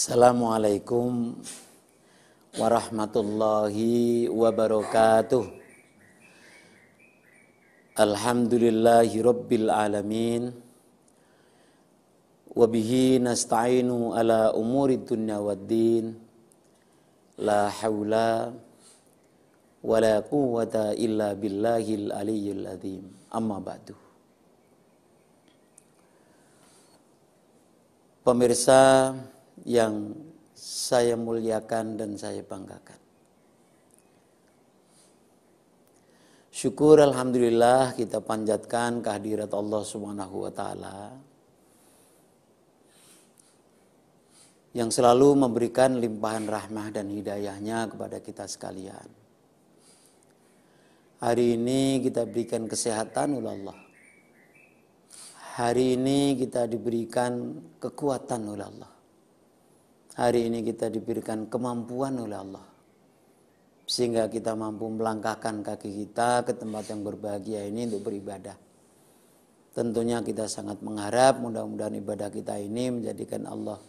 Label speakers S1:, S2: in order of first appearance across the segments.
S1: Assalamualaikum warahmatullahi wabarakatuh. Alhamdulillahi rabbil alamin. Wabihi nasta'inu ala umuri dunya waddin. La hawla wa la quwwata illa billahil aliyyil azim. Amma ba'du. Pemirsa yang saya muliakan dan saya banggakan. Syukur alhamdulillah kita panjatkan kehadirat Allah Subhanahu wa taala yang selalu memberikan limpahan rahmah dan hidayahnya kepada kita sekalian. Hari ini kita berikan kesehatan oleh Allah. Hari ini kita diberikan kekuatan oleh Allah. Hari ini kita diberikan kemampuan oleh Allah. Sehingga kita mampu melangkahkan kaki kita ke tempat yang berbahagia ini untuk beribadah. Tentunya kita sangat mengharap mudah-mudahan ibadah kita ini menjadikan Allah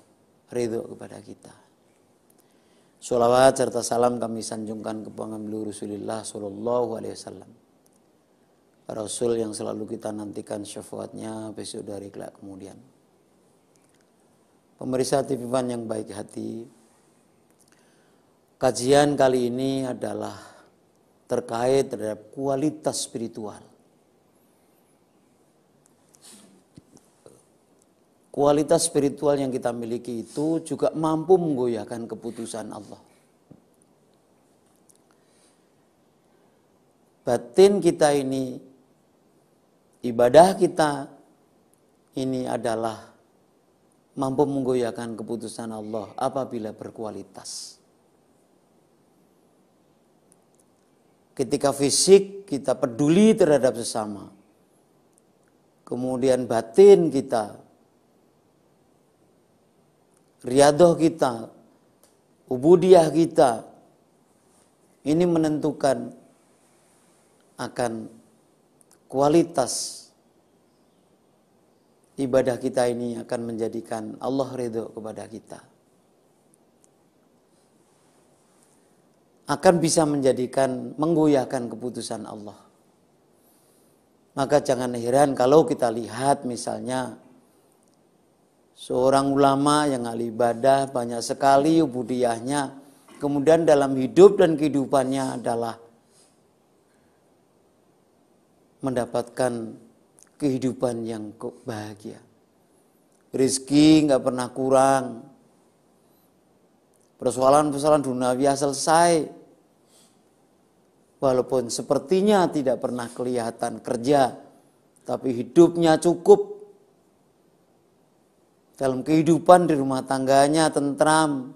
S1: ridho kepada kita. Sholawat serta salam kami sanjungkan kepada Rasulullah Sallallahu Alaihi Wasallam. Rasul yang selalu kita nantikan syafaatnya besok dari kelak kemudian. Pemirsa TV One yang baik hati, kajian kali ini adalah terkait terhadap kualitas spiritual. Kualitas spiritual yang kita miliki itu juga mampu menggoyahkan keputusan Allah. Batin kita ini, ibadah kita ini adalah mampu menggoyahkan keputusan Allah apabila berkualitas. Ketika fisik kita peduli terhadap sesama, kemudian batin kita, riyadhah kita, ubudiyah kita, ini menentukan akan kualitas ibadah kita ini akan menjadikan Allah ridho kepada kita. Akan bisa menjadikan, menggoyahkan keputusan Allah. Maka jangan heran kalau kita lihat misalnya seorang ulama yang ahli ibadah banyak sekali ubudiyahnya, kemudian dalam hidup dan kehidupannya adalah mendapatkan kehidupan yang bahagia. Rizki nggak pernah kurang. Persoalan-persoalan duniawi selesai. Walaupun sepertinya tidak pernah kelihatan kerja, tapi hidupnya cukup. Dalam kehidupan di rumah tangganya tentram.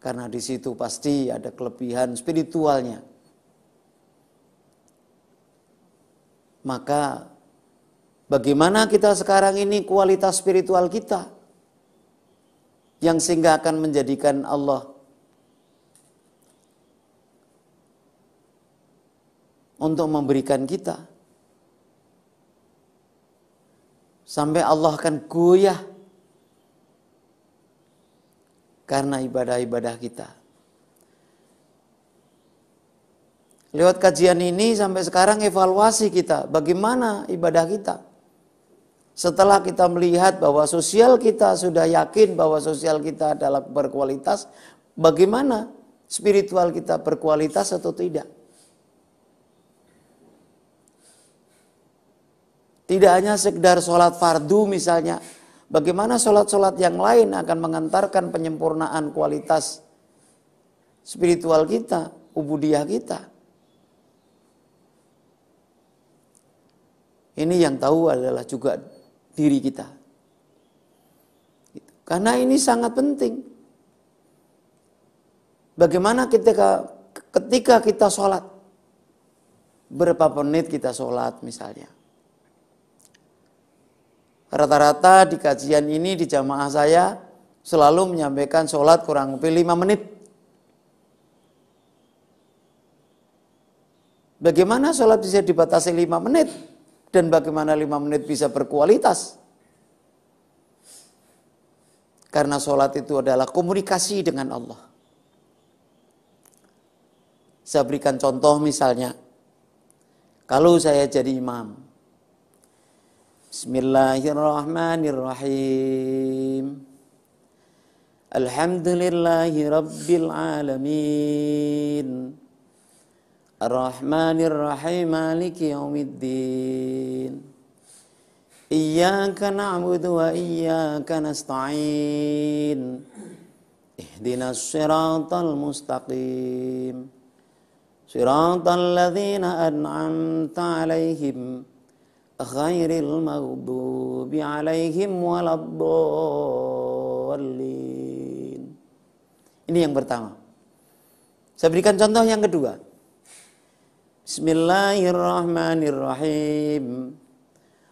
S1: Karena di situ pasti ada kelebihan spiritualnya. Maka bagaimana kita sekarang ini kualitas spiritual kita yang sehingga akan menjadikan Allah untuk memberikan kita sampai Allah akan goyah karena ibadah-ibadah kita. Lewat kajian ini sampai sekarang evaluasi kita, bagaimana ibadah kita. Setelah kita melihat bahwa sosial kita sudah yakin bahwa sosial kita adalah berkualitas, bagaimana spiritual kita berkualitas atau tidak. Tidak hanya sekedar sholat fardu misalnya, bagaimana sholat-sholat yang lain akan mengantarkan penyempurnaan kualitas spiritual kita, ubudiyah kita. Ini yang tahu adalah juga diri kita. Karena ini sangat penting. Bagaimana ketika kita sholat, berapa menit kita sholat misalnya. Rata-rata di kajian ini di jamaah saya selalu menyampaikan sholat kurang lebih 5 menit. Bagaimana sholat bisa dibatasi 5 menit? Dan bagaimana 5 menit bisa berkualitas? Karena sholat itu adalah komunikasi dengan Allah. Saya berikan contoh misalnya, kalau saya jadi imam, Bismillahirrahmanirrahim. Alhamdulillahi Rabbil Alamin. Ar-Rahmanir-Rahim Maliki Yaumiddin. Iyyaka na'budu wa iyyaka nasta'in. Ihdinas siratal mustaqim. Siratal ladzina an'amta 'alaihim ghairil maghdubi 'alaihim waladdallin. Ini yang pertama. Saya berikan contoh yang kedua. Bismillahirrahmanirrahim.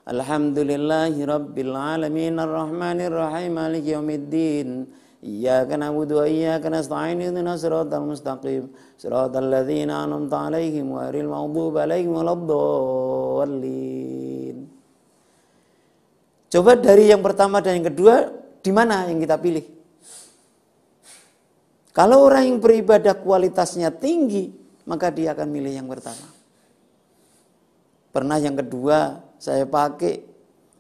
S1: Alhamdulillahi Rabbil Alamin. Ar-Rahmanir-Rahim Maliki Yaumiddin. Iyyaka na'budu wa iyyaka nasta'in. Ihdinas siratal mustaqim. Siratal ladzina an'amta 'alaihim ghairil maghdubi 'alaihim waladdallin. Coba dari yang pertama dan yang kedua, di mana yang kita pilih? Kalau orang yang beribadah kualitasnya tinggi, maka dia akan milih yang pertama. Pernah yang kedua saya pakai,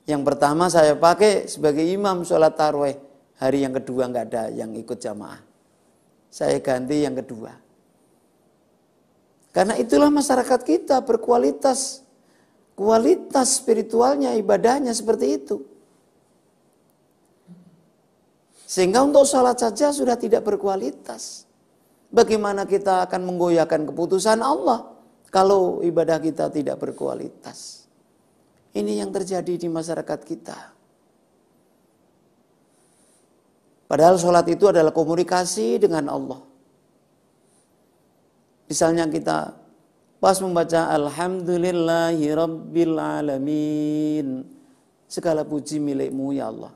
S1: yang pertama saya pakai sebagai imam sholat tarawih. Hari yang kedua nggak ada yang ikut jamaah. Saya ganti yang kedua. Karena itulah masyarakat kita berkualitas. Kualitas spiritualnya, ibadahnya seperti itu. Sehingga untuk sholat saja sudah tidak berkualitas. Bagaimana kita akan menggoyahkan keputusan Allah kalau ibadah kita tidak berkualitas? Ini yang terjadi di masyarakat kita. Padahal sholat itu adalah komunikasi dengan Allah. Misalnya kita pas membaca Alhamdulillahi Rabbil Alamin. Segala puji milikmu ya Allah.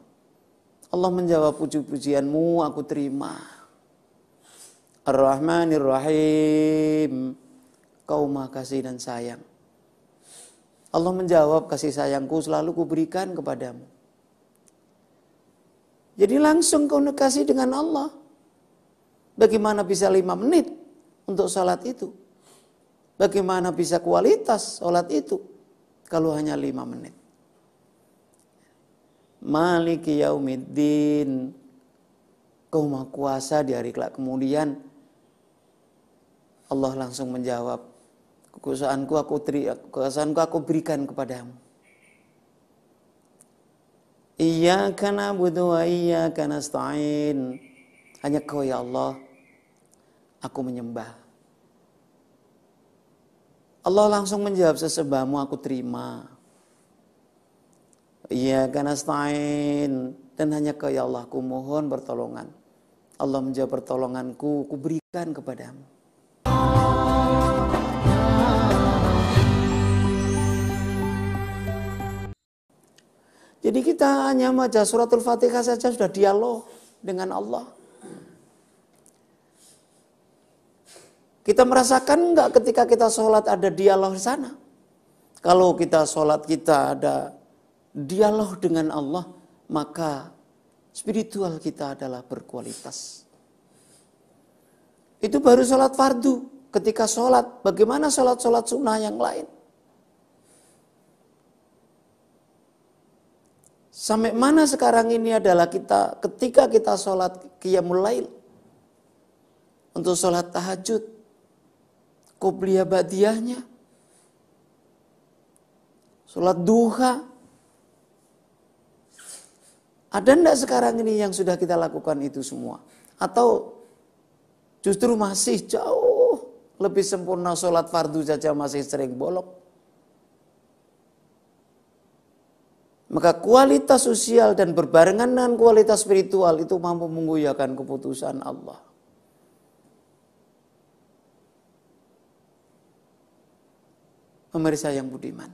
S1: Allah menjawab puji-pujianmu aku terima. Ar-Rahmanir-Rahim. Kau maha kasih dan sayang. Allah menjawab kasih sayangku selalu kuberikan kepadamu. Jadi langsung komunikasi dengan Allah. Bagaimana bisa 5 menit untuk sholat itu? Bagaimana bisa kualitas sholat itu kalau hanya 5 menit? Maliki Yaumiddin. Kau maha kuasa di hari kelak kemudian. Allah langsung menjawab, kekuasaanku aku berikan kepadamu. Iyyaka na'budu wa iyyaka nasta'in. Hanya Kau ya Allah aku menyembah. Allah langsung menjawab, sesembahmu aku terima. Iyyaka nasta'in. Dan hanya Kau ya Allah aku mohon pertolongan. Allah menjawab pertolonganku aku berikan kepadamu. Jadi kita hanya baca suratul Fatihah saja sudah dialog dengan Allah. Kita merasakan enggak ketika kita sholat ada dialog di sana? Kalau kita sholat kita ada dialog dengan Allah, maka spiritual kita adalah berkualitas. Itu baru sholat fardu. Ketika sholat, bagaimana sholat-sholat sunnah yang lain? Sampai mana sekarang ini adalah kita ketika kita sholat qiyamul lail, untuk sholat tahajud, qobliyah ba'diyahnya, sholat duha. Ada enggak sekarang ini yang sudah kita lakukan itu semua? Atau justru masih jauh lebih sempurna sholat fardu saja masih sering bolong? Maka kualitas sosial dan berbarengan dengan kualitas spiritual itu mampu menggoyahkan keputusan Allah. Pemirsa yang budiman.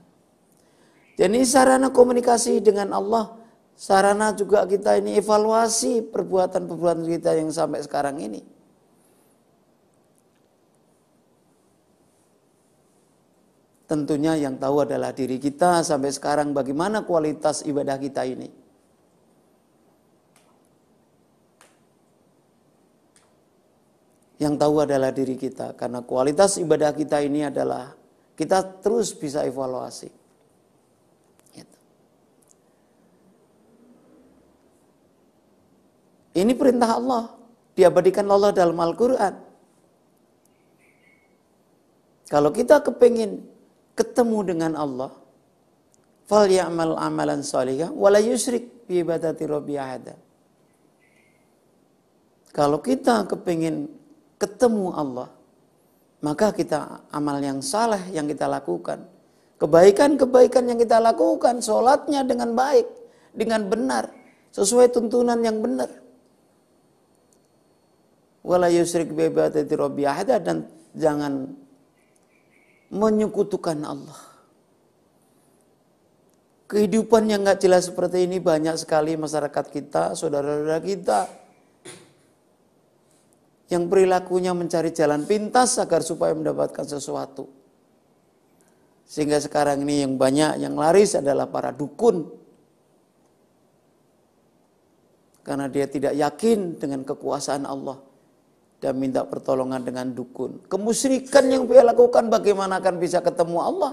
S1: Jadi sarana komunikasi dengan Allah, sarana juga kita ini evaluasi perbuatan-perbuatan kita yang sampai sekarang ini. Tentunya yang tahu adalah diri kita sampai sekarang bagaimana kualitas ibadah kita ini. Yang tahu adalah diri kita. Karena kualitas ibadah kita ini adalah kita terus bisa evaluasi. Gitu. Ini perintah Allah. Diabadikan Allah dalam Al-Quran. Kalau kita kepingin ketemu dengan Allah, falyamal amalan salihah wala yusyrik bi ibadati rabbi ahada. Kalau kita kepingin ketemu Allah, maka kita amal yang saleh yang kita lakukan, kebaikan-kebaikan yang kita lakukan, sholatnya dengan baik, dengan benar, sesuai tuntunan yang benar. Wala yusyrik bi ibadati rabbi ahada, dan jangan menyekutukan Allah. Kehidupan yang gak jelas seperti ini banyak sekali masyarakat kita, saudara-saudara kita, yang perilakunya mencari jalan pintas agar supaya mendapatkan sesuatu. Sehingga sekarang ini yang banyak yang laris adalah para dukun. Karena dia tidak yakin dengan kekuasaan Allah dan minta pertolongan dengan dukun. Kemusyrikan yang dia lakukan, bagaimana akan bisa ketemu Allah?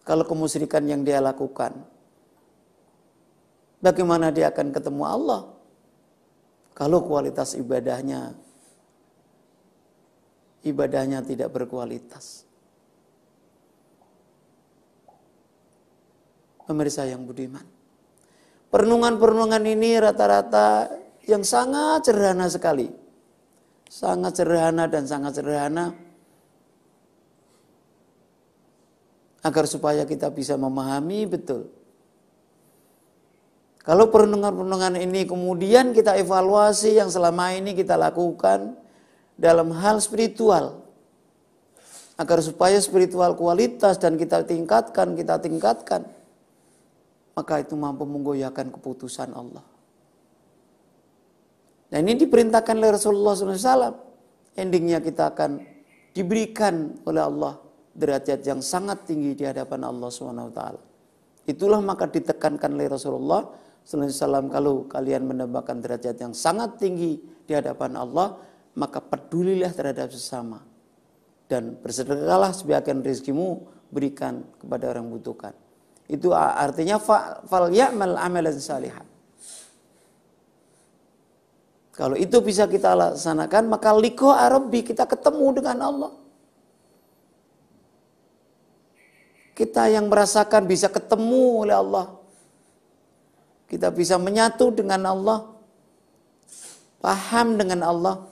S1: Kalau kemusyrikan yang dia lakukan, bagaimana dia akan ketemu Allah? Kalau kualitas ibadahnya tidak berkualitas. Pemirsa yang budiman, perenungan-perenungan ini rata-rata yang sangat sederhana sekali. Sangat sederhana dan sangat sederhana. Agar supaya kita bisa memahami betul. Kalau perenungan-perenungan ini kemudian kita evaluasi yang selama ini kita lakukan dalam hal spiritual. Agar supaya spiritual kualitas dan kita tingkatkan. Maka itu mampu menggoyahkan keputusan Allah. Dan ini diperintahkan oleh Rasulullah SAW. Endingnya kita akan diberikan oleh Allah derajat yang sangat tinggi di hadapan Allah SWT. Itulah maka ditekankan oleh Rasulullah SAW, kalau kalian mendapatkan derajat yang sangat tinggi di hadapan Allah, maka pedulilah terhadap sesama. Dan bersedekahlah sebagian rezekimu, berikan kepada orang membutuhkan. Itu artinya fal ya'mal amalan salihan. Kalau itu bisa kita laksanakan, maka liqa rabbi, kita ketemu dengan Allah. Kita yang merasakan bisa ketemu oleh Allah. Kita bisa menyatu dengan Allah. Paham dengan Allah.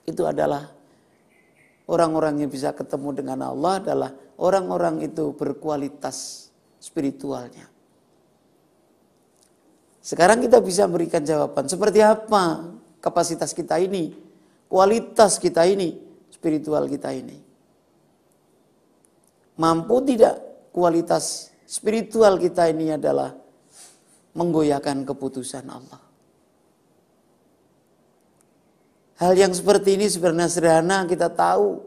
S1: Itu adalah orang-orang yang bisa ketemu dengan Allah adalah orang-orang itu berkualitas spiritualnya. Sekarang kita bisa berikan jawaban. Seperti apa kapasitas kita ini? Kualitas kita ini? Spiritual kita ini? Mampu tidak kualitas spiritual kita ini adalah menggoyahkan keputusan Allah. Hal yang seperti ini sebenarnya sederhana, kita tahu.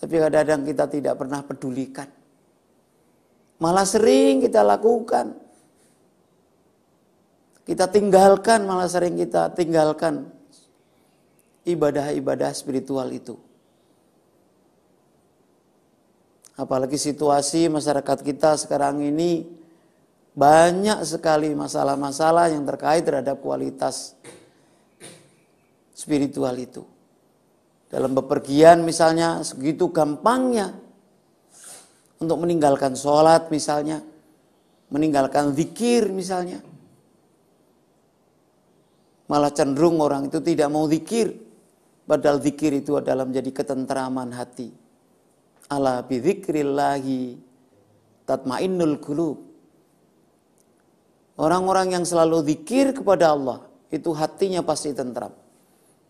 S1: Tapi kadang-kadang kita tidak pernah pedulikan. Malah sering kita lakukan. Kita tinggalkan, malah sering kita tinggalkan ibadah-ibadah spiritual itu. Apalagi situasi masyarakat kita sekarang ini banyak sekali masalah-masalah yang terkait terhadap kualitas spiritual itu. Dalam bepergian misalnya segitu gampangnya untuk meninggalkan sholat misalnya, meninggalkan zikir misalnya. Malah cenderung orang itu tidak mau zikir, padahal zikir itu adalah menjadi ketentraman hati. Ala bi dzikrillahi tatmainnul qulub. Orang-orang yang selalu zikir kepada Allah, itu hatinya pasti tentram.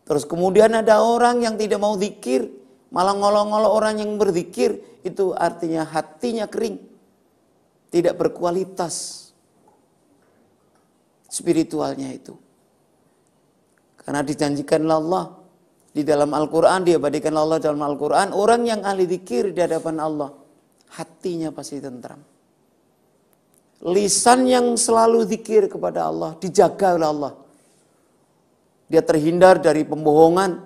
S1: Terus kemudian ada orang yang tidak mau zikir, malah ngolong-ngolong orang yang berzikir, itu artinya hatinya kering. Tidak berkualitas spiritualnya itu. Karena dijanjikan Allah di dalam Al-Quran, diabadikan Allah dalam Al-Quran, orang yang ahli zikir di hadapan Allah, hatinya pasti tentram. Lisan yang selalu zikir kepada Allah, dijaga oleh Allah. dia terhindar dari pembohongan,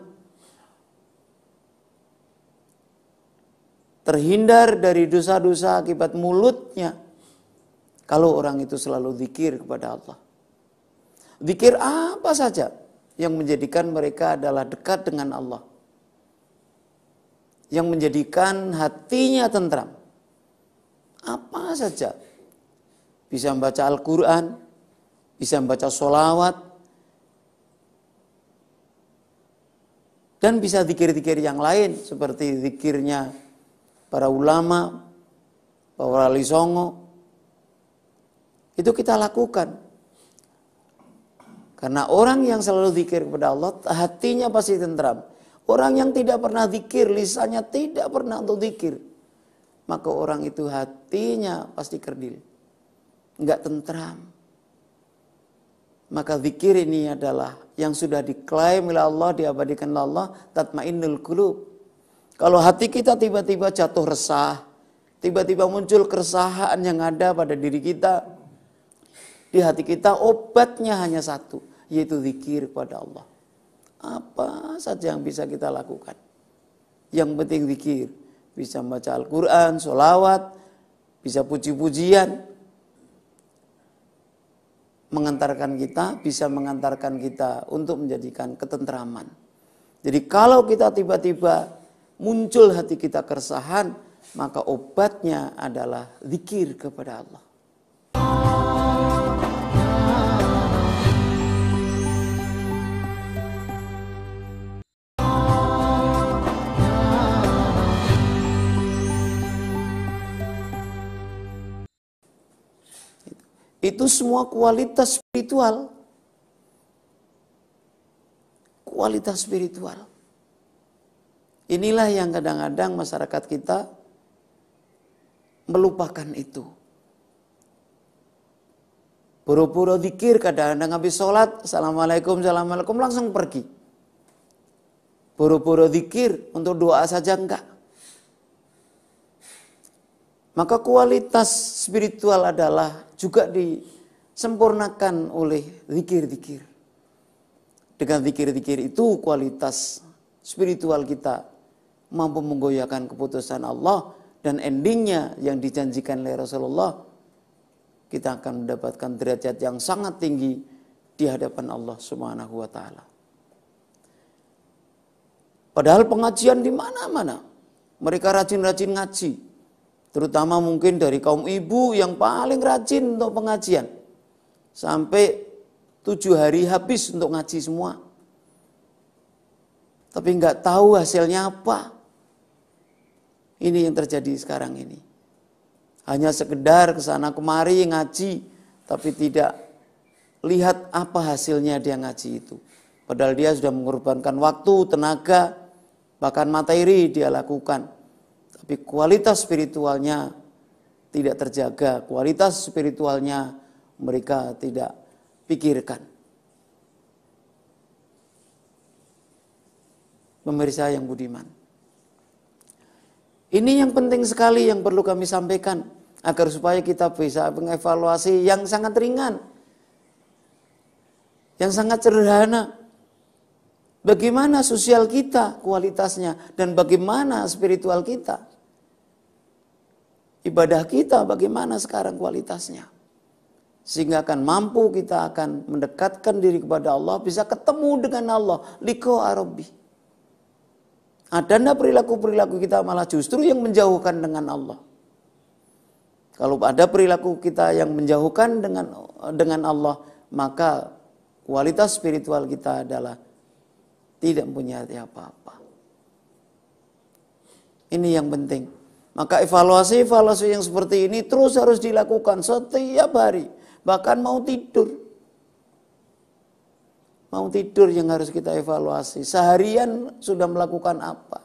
S1: terhindar dari dosa-dosa akibat mulutnya. Kalau orang itu selalu zikir kepada Allah. Zikir apa saja yang menjadikan mereka adalah dekat dengan Allah. Yang menjadikan hatinya tentram. Apa saja. Bisa membaca Al-Quran, bisa membaca sholawat, dan bisa zikir-zikir yang lain seperti zikirnya para ulama, para wali songo. Itu kita lakukan. Karena orang yang selalu zikir kepada Allah, hatinya pasti tentram. Orang yang tidak pernah zikir, lisannya tidak pernah untuk zikir, maka orang itu hatinya pasti kerdil, enggak tentram. Maka zikir ini adalah yang sudah diklaim oleh Allah, diabadikan oleh Allah, tatmainnul qulub. Kalau hati kita tiba-tiba jatuh resah, tiba-tiba muncul keresahan yang ada pada diri kita, di hati kita obatnya hanya satu, yaitu zikir kepada Allah. Apa saja yang bisa kita lakukan. Yang penting zikir. Bisa membaca Al-Quran, sholawat, bisa puji-pujian. Bisa mengantarkan kita untuk menjadikan ketentraman. Jadi kalau kita tiba-tiba muncul hati kita keresahan, maka obatnya adalah zikir kepada Allah. Itu semua kualitas spiritual. Kualitas spiritual. Inilah yang kadang-kadang masyarakat kita melupakan itu. Buru-buru zikir, kadang-kadang habis sholat, assalamualaikum, assalamualaikum, langsung pergi. Buru-buru zikir untuk doa saja enggak. Maka kualitas spiritual adalah juga disempurnakan oleh zikir-zikir. Dengan zikir-zikir itu kualitas spiritual kita mampu menggoyahkan keputusan Allah, dan endingnya yang dijanjikan oleh Rasulullah, kita akan mendapatkan derajat yang sangat tinggi di hadapan Allah Subhanahu wa taala. Padahal pengajian di mana-mana, mereka rajin-rajin ngaji. Terutama mungkin dari kaum ibu yang paling rajin untuk pengajian. Sampai 7 hari habis untuk ngaji semua. Tapi enggak tahu hasilnya apa. Ini yang terjadi sekarang ini. Hanya sekedar kesana kemari ngaji, tapi tidak lihat apa hasilnya dia ngaji itu. Padahal dia sudah mengorbankan waktu, tenaga, bahkan materi dia lakukan. Tapi kualitas spiritualnya tidak terjaga, kualitas spiritualnya mereka tidak pikirkan. Pemirsa yang budiman, ini yang penting sekali yang perlu kami sampaikan agar supaya kita bisa mengevaluasi yang sangat ringan, yang sangat sederhana. Bagaimana sosial kita kualitasnya dan bagaimana spiritual kita. Ibadah kita bagaimana sekarang kualitasnya. Sehingga akan mampu kita akan mendekatkan diri kepada Allah, bisa ketemu dengan Allah, liqa rabbi. Ada enggak perilaku-perilaku kita malah justru yang menjauhkan dengan Allah. Kalau ada perilaku kita yang menjauhkan dengan Allah, maka kualitas spiritual kita adalah tidak punya apa-apa. Ini yang penting. Maka evaluasi yang seperti ini terus harus dilakukan setiap hari. Bahkan mau tidur. Mau tidur yang harus kita evaluasi. Seharian sudah melakukan apa?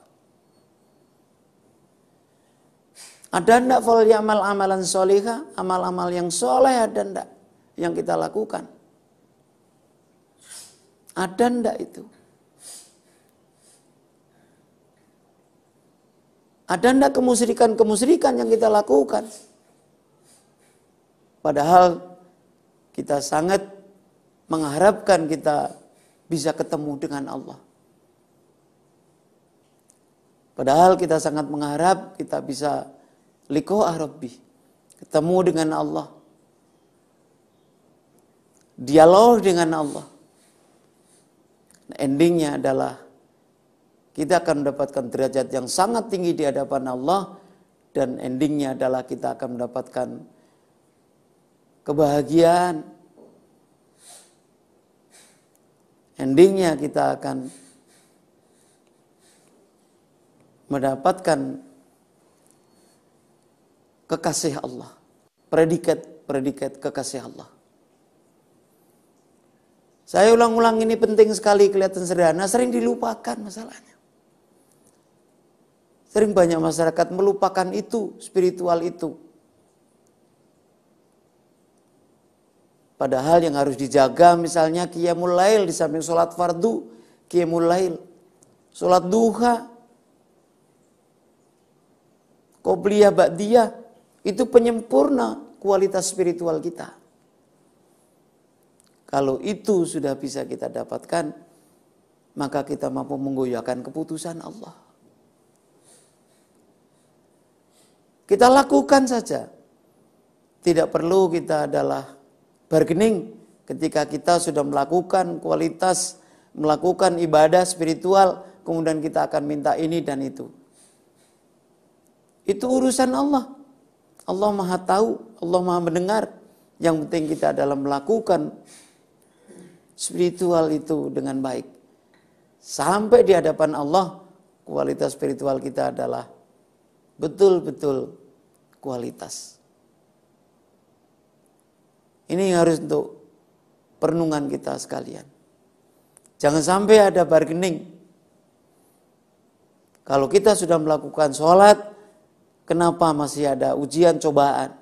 S1: Ada enggak fal ya'mal amalan sholihah? Amal-amal yang soleh ada enggak yang kita lakukan? Ada enggak itu? Ada enggak kemusyrikan yang kita lakukan? Padahal kita sangat mengharapkan kita bisa ketemu dengan Allah. Padahal kita sangat mengharap kita bisa liqa'a Rabbi, ketemu dengan Allah, dialog dengan Allah. Endingnya adalah kita akan mendapatkan derajat yang sangat tinggi di hadapan Allah, dan endingnya adalah kita akan mendapatkan kebahagiaan. Endingnya kita akan mendapatkan kekasih Allah, predikat kekasih Allah. Saya ulang-ulang, ini penting sekali, kelihatan sederhana, sering dilupakan masalahnya. Sering banyak masyarakat melupakan itu, spiritual itu. Padahal yang harus dijaga misalnya qiyamul lail, di samping sholat fardu, qiyamul lail, sholat duha, qobliyah ba'diyah, itu penyempurna kualitas spiritual kita. Kalau itu sudah bisa kita dapatkan, maka kita mampu menggoyahkan keputusan Allah. Kita lakukan saja. Tidak perlu kita adalah bargaining ketika kita sudah melakukan kualitas, melakukan ibadah spiritual, kemudian kita akan minta ini dan itu. Itu urusan Allah. Allah Maha tahu, Allah Maha mendengar. Yang penting kita dalam melakukan spiritual itu dengan baik. Sampai di hadapan Allah, kualitas spiritual kita adalah betul-betul kualitas. Ini harus untuk perenungan kita sekalian. Jangan sampai ada bargaining. Kalau kita sudah melakukan sholat, kenapa masih ada ujian cobaan?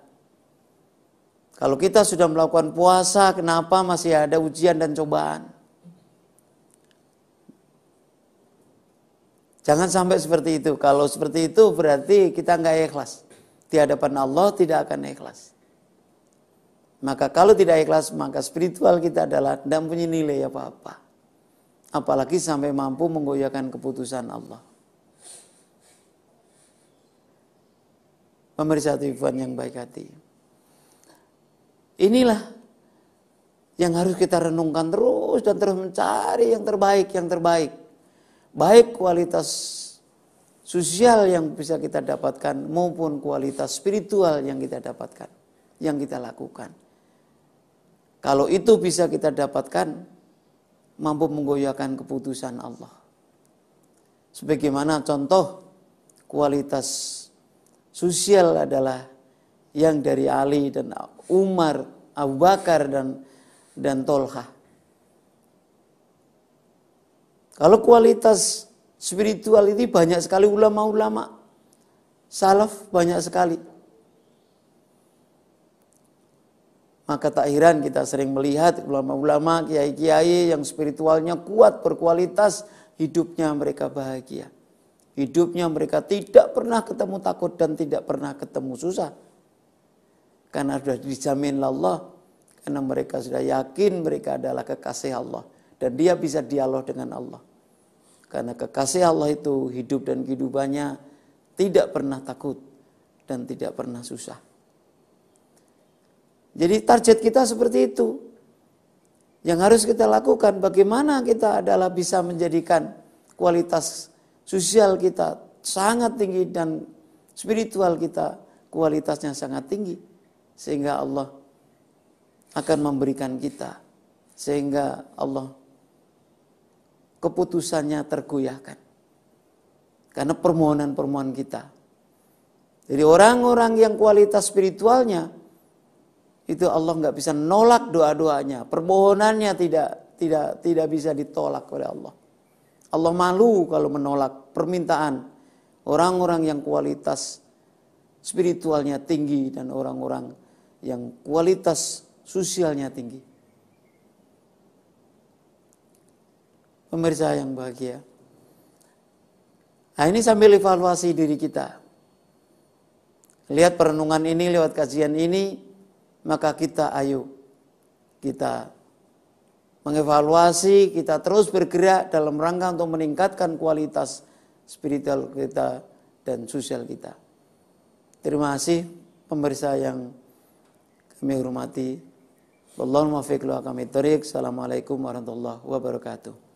S1: Kalau kita sudah melakukan puasa, kenapa masih ada ujian dan cobaan? Jangan sampai seperti itu. Kalau seperti itu berarti kita nggak ikhlas. Di hadapan Allah tidak akan ikhlas. Maka kalau tidak ikhlas, maka spiritual kita adalah tidak punya nilai apa-apa. Apalagi sampai mampu menggoyahkan keputusan Allah. Pemirsa Tuhan yang baik hati. Inilah yang harus kita renungkan terus dan terus mencari yang terbaik. Baik kualitas sosial yang bisa kita dapatkan maupun kualitas spiritual yang kita dapatkan, yang kita lakukan. Kalau itu bisa kita dapatkan, mampu menggoyahkan keputusan Allah. Sebagaimana contoh kualitas sosial adalah yang dari Ali dan Umar, Abu Bakar dan Tolha. Kalau kualitas spiritual ini banyak sekali ulama-ulama salaf, banyak sekali. Maka tak heran kita sering melihat ulama-ulama, kiai-kiai yang spiritualnya kuat, berkualitas, hidupnya mereka bahagia. Hidupnya mereka tidak pernah ketemu takut dan tidak pernah ketemu susah. Karena sudah dijamin Allah, karena mereka sudah yakin mereka adalah kekasih Allah. Dan dia bisa dialog dengan Allah. Karena kekasih Allah itu hidup dan kehidupannya tidak pernah takut dan tidak pernah susah. Jadi target kita seperti itu. Yang harus kita lakukan, bagaimana kita adalah bisa menjadikan kualitas sosial kita sangat tinggi dan spiritual kita kualitasnya sangat tinggi. Sehingga Allah akan memberikan kita. Sehingga Allah keputusannya tergoyahkan. Karena permohonan-permohonan kita. Jadi orang-orang yang kualitas spiritualnya, itu Allah nggak bisa nolak doa-doanya. Permohonannya tidak bisa ditolak oleh Allah. Allah malu kalau menolak permintaan orang-orang yang kualitas spiritualnya tinggi dan orang-orang yang kualitas sosialnya tinggi. Pemirsa yang bahagia. Nah, ini sambil evaluasi diri kita. Lihat perenungan ini, lewat kajian ini, maka kita mengevaluasi, kita terus bergerak dalam rangka untuk meningkatkan kualitas spiritual kita dan sosial kita. Terima kasih pemirsa yang kami hormati. Wallahul muwaffiq ila aqwamit thoriq. Assalamualaikum warahmatullahi wabarakatuh.